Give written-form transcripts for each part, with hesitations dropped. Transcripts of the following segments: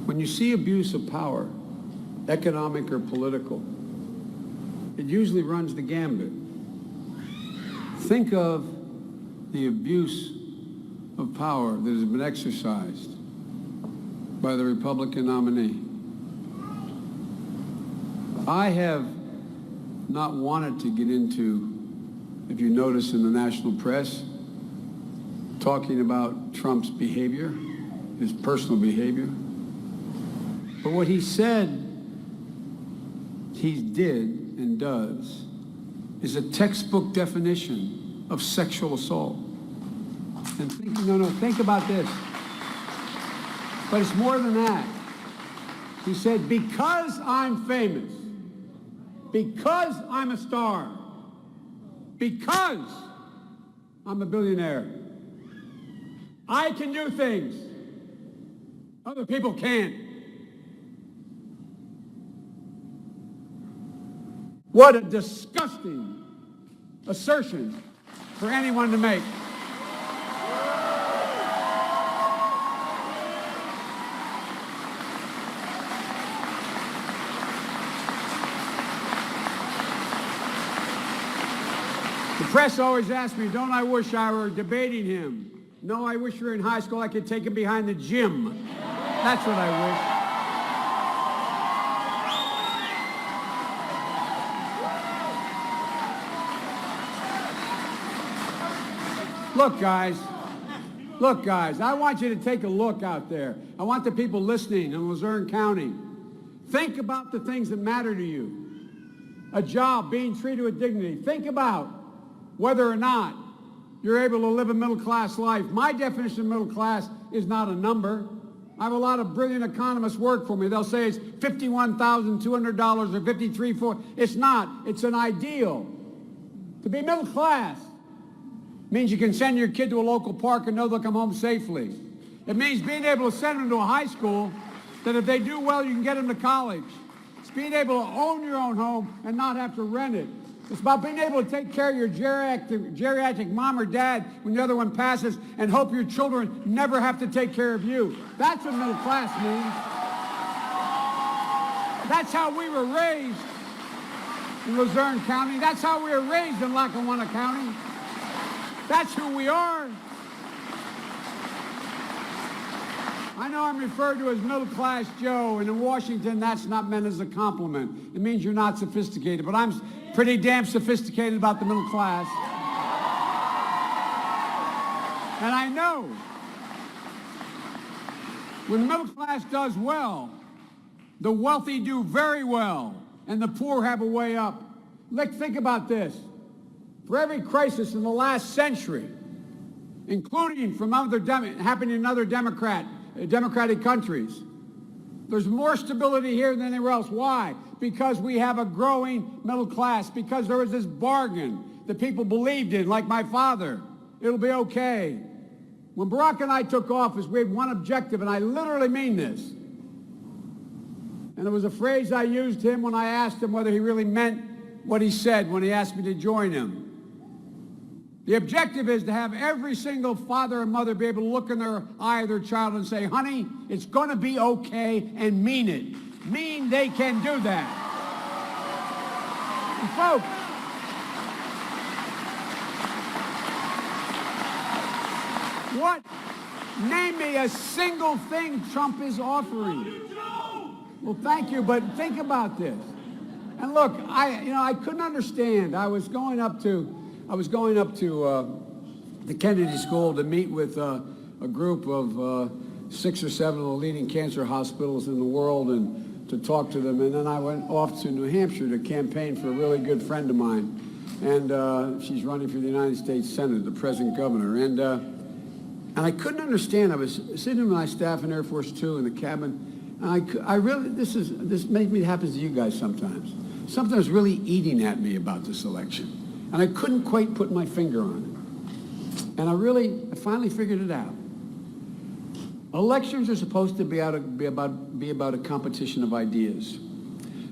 When you see abuse of power, economic or political, it usually runs the gambit. Think of the abuse of power that has been exercised by the Republican nominee. I have not wanted to get into, if you notice in the national press, talking about Trump's behavior, his personal behavior. But what he said he did and does is a textbook definition of sexual assault. And think about this. But it's more than that. He said, because I'm famous, because I'm a star, because I'm a billionaire, I can do things other people can't. What a disgusting assertion for anyone to make. The press always asks me, don't I wish I were debating him? No, I wish we were in high school. I could take him behind the gym. That's what I wish. Look, guys, I want you to take a look out there. I want the people listening in Luzerne County. Think about the things that matter to you. A job, being treated with dignity. Think about whether or not you're able to live a middle-class life. My definition of middle class is not a number. I have a lot of brilliant economists work for me. They'll say it's $51,200 or $53,400. It's not. It's an ideal. To be middle class means you can send your kid to a local park and know they'll come home safely. It means being able to send them to a high school that if they do well, you can get them to college. It's being able to own your own home and not have to rent it. It's about being able to take care of your geriatric mom or dad when the other one passes and hope your children never have to take care of you. That's what middle class means. That's how we were raised in Luzerne County. That's how we were raised in Lackawanna County. That's who we are. I know I'm referred to as middle-class Joe, and in Washington, that's not meant as a compliment. It means you're not sophisticated, but I'm pretty damn sophisticated about the middle class. And I know when the middle class does well, the wealthy do very well, and the poor have a way up. Think about this. For every crisis in the last century, including from happening in other democratic countries, there's more stability here than anywhere else. Why? Because we have a growing middle class, because there was this bargain that people believed in, like my father. It'll be okay. When Barack and I took office, we had one objective, and I literally mean this. And it was a phrase I used him when I asked him whether he really meant what he said when he asked me to join him. The objective is to have every single father and mother be able to look in their eye of their child and say, honey, it's going to be okay, and mean it. Mean they can do that. And folks, name me a single thing Trump is offering. Well, thank you, but think about this. And look, I couldn't understand. I was going up to the Kennedy School to meet with a group of 6 or 7 of the leading cancer hospitals in the world and to talk to them. And then I went off to New Hampshire to campaign for a really good friend of mine. And she's running for the United States Senate, the present governor. And I couldn't understand. I was sitting with my staff in Air Force 2 in the cabin. And I really, this maybe happens to you guys sometimes. Something was really eating at me about this election. And I couldn't quite put my finger on it. And I finally figured it out. Elections are supposed to be about a competition of ideas.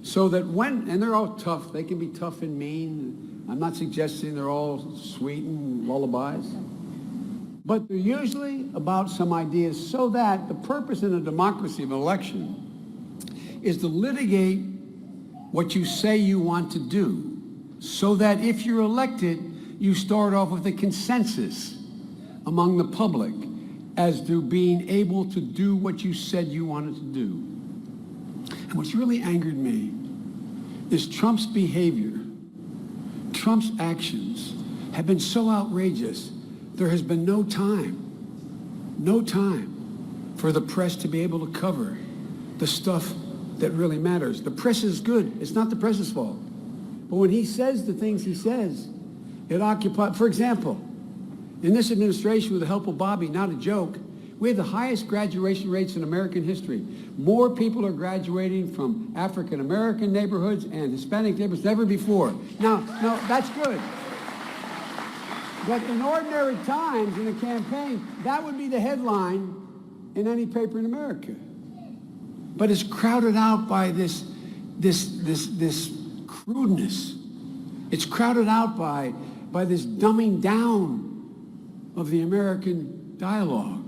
So that and they're all tough, they can be tough and mean. I'm not suggesting they're all sweet and lullabies. But they're usually about some ideas so that the purpose in a democracy of an election is to litigate what you say you want to do, so that if you're elected, you start off with a consensus among the public as to being able to do what you said you wanted to do. And what's really angered me is Trump's behavior. Trump's actions have been so outrageous, there has been no time for the press to be able to cover the stuff that really matters. The press is good. It's not the press's fault. But when he says the things he says, it occupies, for example, in this administration with the help of Bobby, not a joke, we have the highest graduation rates in American history. More people are graduating from African-American neighborhoods and Hispanic neighborhoods than ever before. Now, that's good. But in ordinary times in a campaign, that would be the headline in any paper in America. But it's crowded out by this crudeness. It's crowded out by this dumbing down of the American dialogue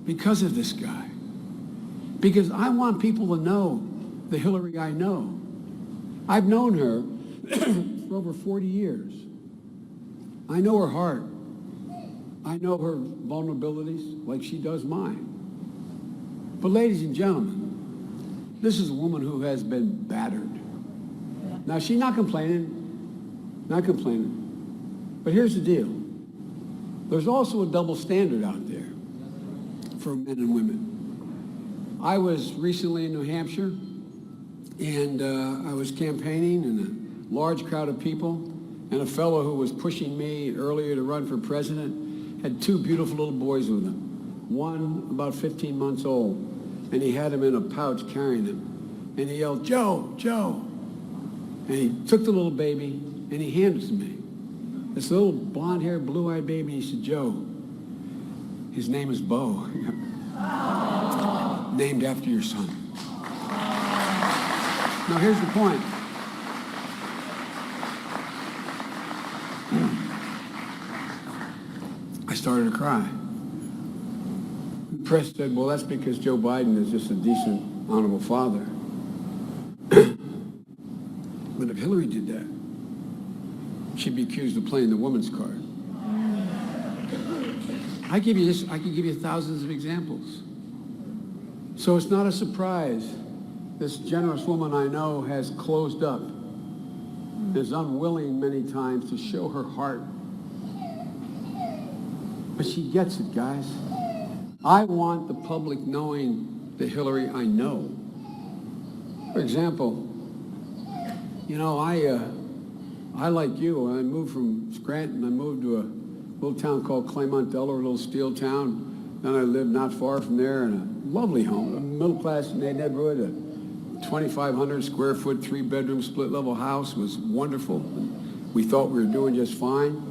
because of this guy. Because I want people to know the Hillary I know. I've known her for over 40 years. I know her heart. I know her vulnerabilities like she does mine. But ladies and gentlemen, this is a woman who has been battered. Now, she's not complaining. But here's the deal. There's also a double standard out there for men and women. I was recently in New Hampshire, and I was campaigning in a large crowd of people, and a fellow who was pushing me earlier to run for president had two beautiful little boys with him, one about 15 months old, and he had him in a pouch carrying him, and he yelled, "Joe, Joe." And he took the little baby, and he handed it to me. This little blonde-haired, blue-eyed baby, and he said, "Joe, his name is Bo." Named after your son. Now, here's the point. I started to cry. The press said, well, that's because Joe Biden is just a decent, honorable father. But if Hillary did that, she'd be accused of playing the woman's card. I could give you thousands of examples. So it's not a surprise this generous woman I know has closed up, is unwilling many times to show her heart. But she gets it, guys. I want the public knowing the Hillary I know. For example, you know, I like you, when I moved from Scranton, I moved to a little town called Claymont, Delaware, a little steel town. Then I lived not far from there in a lovely home, a middle-class neighborhood, a 2,500 square foot, 3-bedroom, split-level house. Was wonderful. We thought we were doing just fine.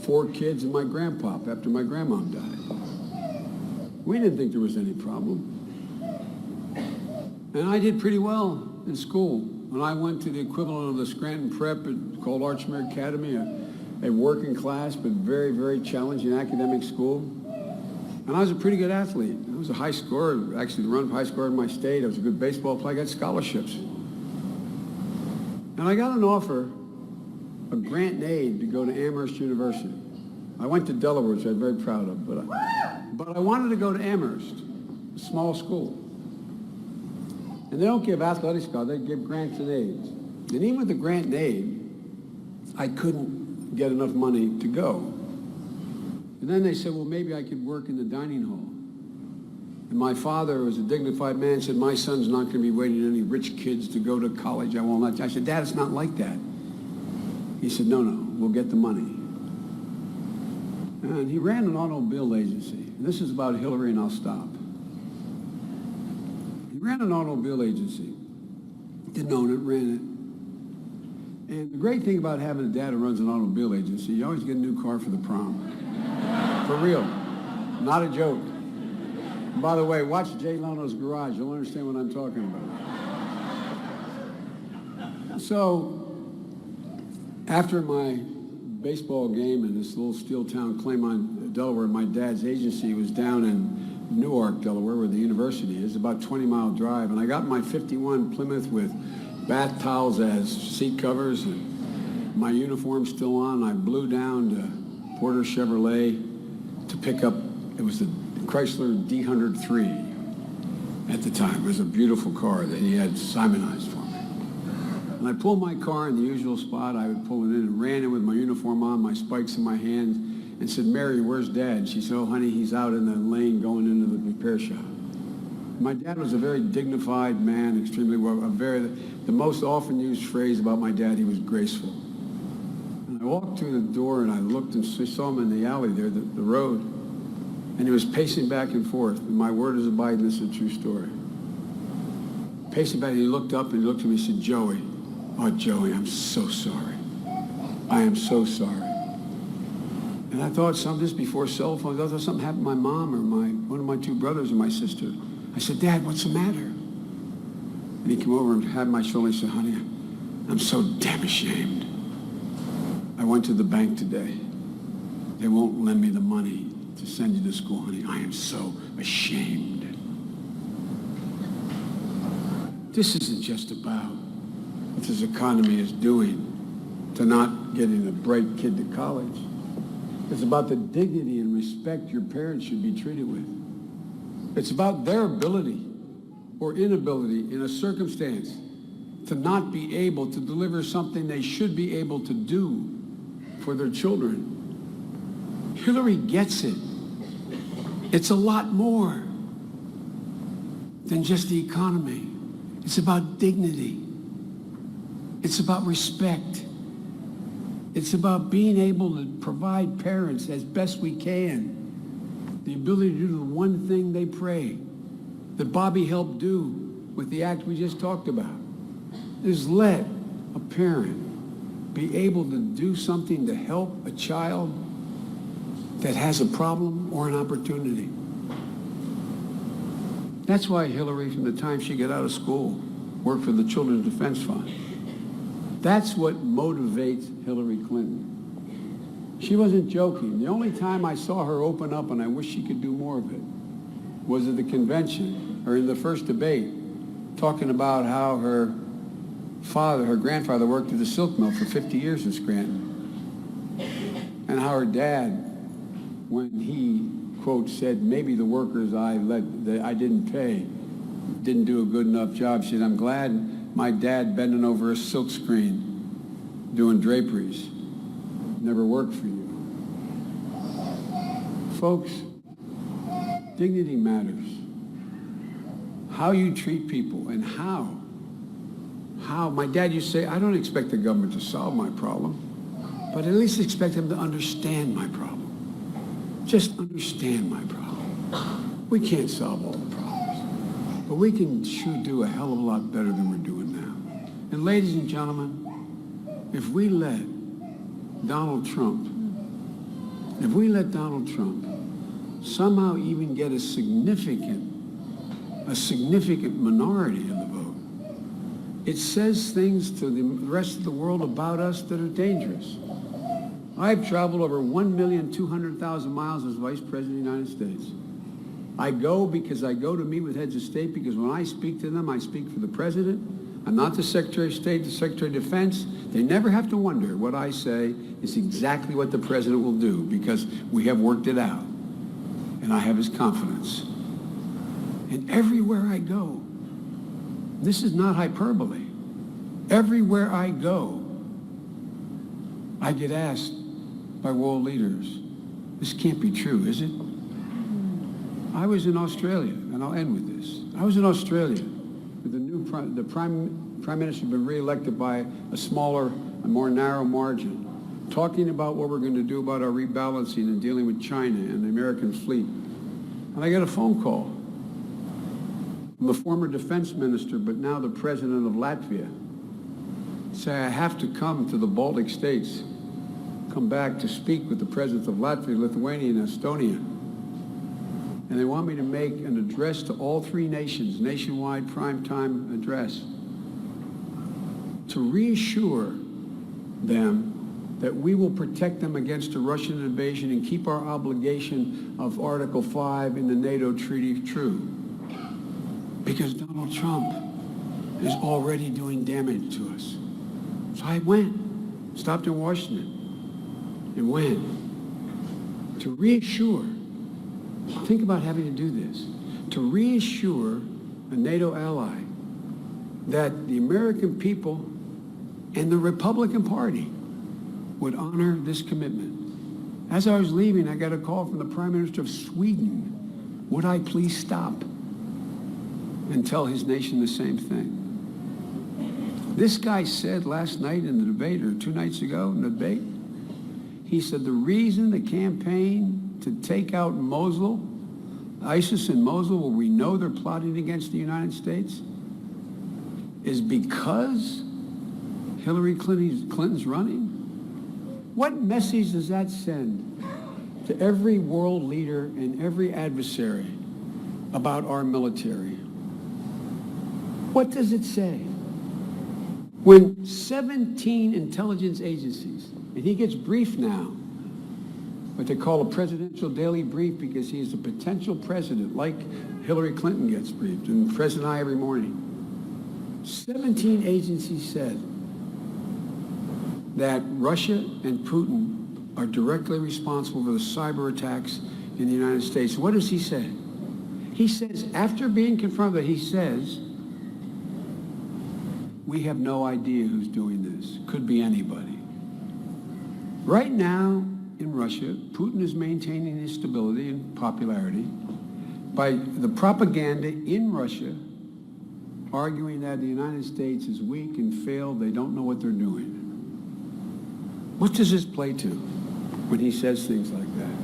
4 kids and my grandpa after my grandmom died. We didn't think there was any problem. And I did pretty well in school. When I went to the equivalent of the Scranton Prep, called Archmere Academy, a working class but very, very challenging academic school. And I was a pretty good athlete. I was a high scorer, actually the run high scorer in my state. I was a good baseball player. I got scholarships. And I got an offer, a grant and aid, to go to Amherst University. I went to Delaware, which I'm very proud of, but I wanted to go to Amherst, a small school. And they don't give athletic scholarships, they give grants and aids. And even with the grant and aid, I couldn't get enough money to go. And then they said, well, maybe I could work in the dining hall. And my father, who was a dignified man, said, my son's not going to be waiting on any rich kids to go to college. I won't let you. I said, Dad, it's not like that. He said, no, we'll get the money. And he ran an automobile agency. And this is about Hillary, and I'll stop. He ran an automobile agency. Didn't own it, ran it. And the great thing about having a dad who runs an automobile agency, you always get a new car for the prom. For real. Not a joke. And by the way, watch Jay Leno's Garage. You'll understand what I'm talking about. So, after my baseball game in this little steel town, Claymont, Delaware. My dad's agency was down in Newark, Delaware, where the university is, about a 20-mile drive. And I got my 51 Plymouth with bath towels as seat covers and my uniform still on. I blew down to Porter Chevrolet to pick up, it was the Chrysler D103 at the time. It was a beautiful car that he had Simonized for me. And I pulled my car in the usual spot. I would pull it in and ran in with my uniform on, my spikes in my hands, and said, "Mary, where's Dad?" She said, "Oh, honey, he's out in the lane going into the repair shop." My dad was a very dignified man, extremely well, the most often used phrase about my dad, he was graceful. And I walked through the door and I looked and saw him in the alley there, the road, and he was pacing back and forth. And my word is abiding, this is a true story. Pacing back, and he looked up and he looked at me and said, "Joey, oh, Joey, I'm so sorry. I am so sorry." And I thought this before cell phones, I thought something happened to my mom or one of my two brothers or my sister. I said, "Dad, what's the matter?" And he came over and had my shoulder and said, "Honey, I'm so damn ashamed. I went to the bank today. They won't lend me the money to send you to school, honey. I am so ashamed." This isn't just about what this economy is doing to not getting a bright kid to college. It's about the dignity and respect your parents should be treated with. It's about their ability or inability in a circumstance to not be able to deliver something they should be able to do for their children. Hillary gets it. It's a lot more than just the economy. It's about dignity. It's about respect. It's about being able to provide parents as best we can the ability to do the one thing they pray, that Bobby helped do with the act we just talked about, is let a parent be able to do something to help a child that has a problem or an opportunity. That's why Hillary, from the time she got out of school, worked for the Children's Defense Fund. That's what motivates Hillary Clinton. She wasn't joking. The only time I saw her open up, and I wish she could do more of it, was at the convention, or in the first debate, talking about how her grandfather worked at the silk mill for 50 years in Scranton, and how her dad, when he, quote, said, "Maybe the workers I didn't pay didn't do a good enough job," she said, "I'm glad my dad bending over a silk screen doing draperies never worked for you." Folks, dignity matters. How you treat people and how. My dad used to say, "I don't expect the government to solve my problem, but at least expect them to understand my problem. Just understand my problem." We can't solve all the problems, but we can sure do a hell of a lot better than we're doing now. And ladies and gentlemen, if we let Donald Trump somehow even get a significant minority in the vote, it says things to the rest of the world about us that are dangerous. I've traveled over 1,200,000 miles as Vice President of the United States. I go because I go to meet with heads of state, because when I speak to them, I speak for the President. I'm not the Secretary of State, the Secretary of Defense. They never have to wonder what I say is exactly what the President will do, because we have worked it out, and I have his confidence. And everywhere I go, this is not hyperbole, everywhere I go, I get asked by world leaders, "This can't be true, is it?" I was in Australia, and I'll end with this. I was in Australia with the Prime Minister had been re-elected by a smaller, a more narrow margin, talking about what we're going to do about our rebalancing and dealing with China and the American fleet. And I got a phone call from the former defense minister, but now the president of Latvia, say I have to come to the Baltic states, come back to speak with the presidents of Latvia, Lithuania, and Estonia. And they want me to make an address to all three nations, nationwide primetime address, to reassure them that we will protect them against a Russian invasion and keep our obligation of Article 5 in the NATO treaty true. Because Donald Trump is already doing damage to us. So I went, stopped in Washington, and went to reassure, think about having to do this, to reassure a NATO ally that the American people and the Republican Party would honor this commitment. As I was leaving, I got a call from the Prime Minister of Sweden. Would I please stop and tell his nation the same thing? This guy said last night in the debate, or 2 nights ago in the debate, he said the reason the campaign to take out Mosul, ISIS in Mosul, where we know they're plotting against the United States, is because Hillary Clinton's running? What message does that send to every world leader and every adversary about our military? What does it say? When 17 intelligence agencies, and he gets briefed now, what they call a presidential daily brief because he is a potential president, like Hillary Clinton gets briefed, and President I every morning. 17 agencies said that Russia and Putin are directly responsible for the cyber attacks in the United States. What does he say? He says, after being confronted, he says, we have no idea who's doing this. Could be anybody. Right now in Russia, Putin is maintaining his stability and popularity by the propaganda in Russia arguing that the United States is weak and failed. They don't know what they're doing. What does this play to when he says things like that?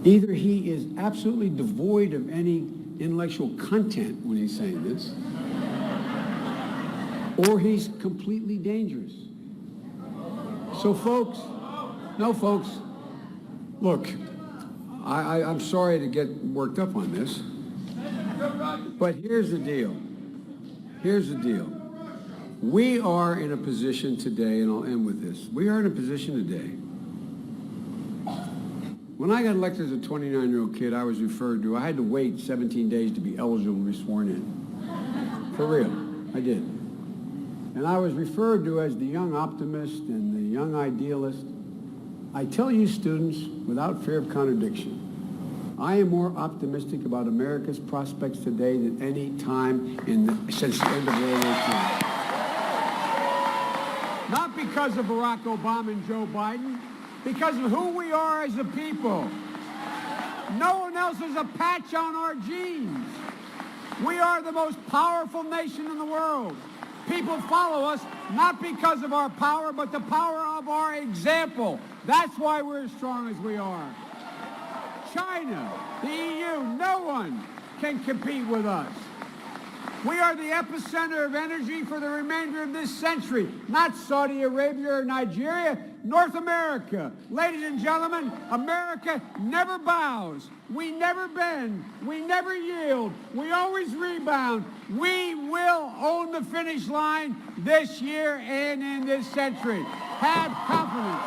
Either he is absolutely devoid of any intellectual content when he's saying this, or he's completely dangerous. So folks, look, I'm sorry to get worked up on this, but here's the deal. We are in a position today, and I'll end with this. We are in a position today. When I got elected as a 29-year-old kid, I was referred to, I had to wait 17 days to be eligible to be sworn in. For real, I did. And I was referred to as the young optimist and the young idealist. I tell you students, without fear of contradiction, I am more optimistic about America's prospects today than any time since the end of World War II. Not because of Barack Obama and Joe Biden, because of who we are as a people. No one else has a patch on our genes. We are the most powerful nation in the world. People follow us not because of our power, but the power of our example. That's why we're as strong as we are. China, the EU, no one can compete with us. We are the epicenter of energy for the remainder of this century, not Saudi Arabia or Nigeria, North America. Ladies and gentlemen, America never bows. We never bend. We never yield. We always rebound. We will own the finish line this year and in this century. Have confidence.